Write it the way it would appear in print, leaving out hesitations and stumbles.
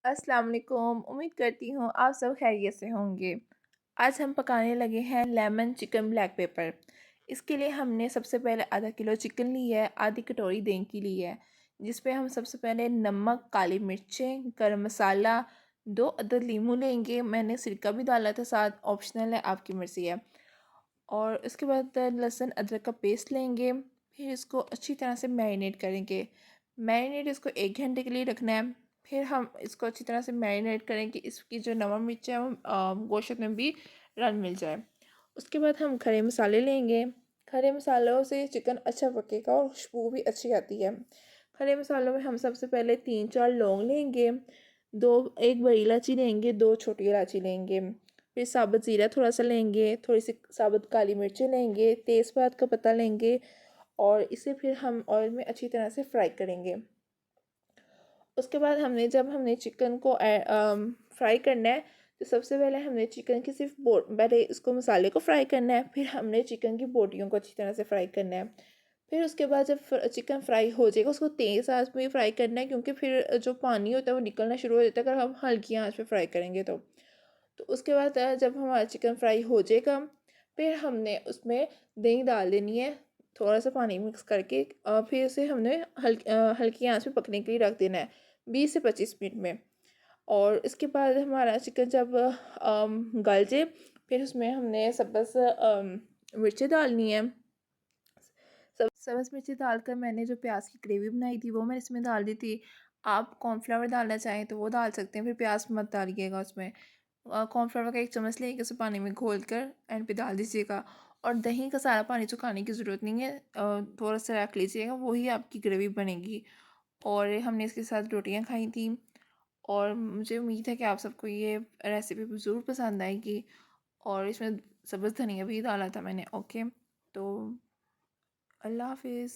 अस्सलाम वालेकुम। उम्मीद करती हूँ आप सब खैरियत से होंगे। आज हम पकाने लगे हैं लेमन चिकन ब्लैक पेपर। इसके लिए हमने सबसे पहले आधा किलो चिकन ली है, आधी कटोरी दही की ली है, जिस पे हम सबसे पहले नमक, काली मिर्चें, गरम मसाला, 2 अदद लीमू लेंगे। मैंने सिरका भी डाला था साथ, ऑप्शनल है, आपकी मर्ज़ी है। और उसके बाद लहसुन अदरक का पेस्ट लेंगे। फिर इसको अच्छी तरह से मैरिनेट करेंगे। मैरिनेट इसको 1 घंटे के लिए रखना है। फिर हम इसको अच्छी तरह से मैरिनेट करें कि इसकी जो नमक मिर्च है वो गोश्त में भी रल मिल जाए। उसके बाद हम खड़े मसाले लेंगे। खड़े मसालों से चिकन अच्छा पकेगा और खुशबू भी अच्छी आती है। खड़े मसालों में हम सबसे पहले 3-4 लौंग लेंगे, 1 बड़ी इलायची लेंगे, 2 छोटी इलायची लेंगे। फिर साबुत ज़ीरा थोड़ा सा लेंगे, थोड़ी सी साबुत काली मिर्चें लेंगे, तेज़पात का पत्ता लेंगे और इसे फिर हम ऑयल में अच्छी तरह से फ्राई करेंगे। उसके बाद हमने चिकन को फ्राई करना है, तो सबसे पहले हमने चिकन की पहले इसको मसाले को फ्राई करना है, फिर हमने चिकन की बोटियों को अच्छी तरह से फ्राई करना है। फिर उसके बाद जब चिकन फ्राई हो जाएगा उसको तेज़ आंच में फ्राई करना है, क्योंकि फिर जो पानी होता है वो निकलना शुरू हो जाता है अगर हम हल्की आंच पे फ्राई करेंगे तो उसके बाद जब हमारा चिकन फ्राई हो जाएगा, फिर हमने उसमें दही डाल देनी है, थोड़ा सा पानी मिक्स करके फिर उसे हमने हल्की आंच पे पकने के लिए रख देना है 20 से 25 मिनट में। और इसके बाद हमारा चिकन जब गल जाए, फिर उसमें हमने सब्ज़ मिर्चें डालनी है। सब्ज़ मिर्ची डालकर मैंने जो प्याज की ग्रेवी बनाई थी वो मैंने इसमें डाल दी थी। आप कॉर्नफ्लावर डालना चाहें तो वो डाल सकते हैं, फिर प्याज मत डालिएगा उसमें। कॉर्नफ्लावर का 1 चम्मच लेके उसे पानी में घोल कर एंड पे डाल दीजिएगा। और दही का सारा पानी सुखाने की ज़रूरत नहीं है, थोड़ा सा रख लीजिएगा, वही आपकी ग्रेवी बनेगी। और हमने इसके साथ रोटियां खाई थी। और मुझे उम्मीद है कि आप सबको ये रेसिपी ज़रूर पसंद आएगी। और इसमें सब्ज़ धनिया भी डाला था मैंने। ओके, तो अल्लाह हाफिज़।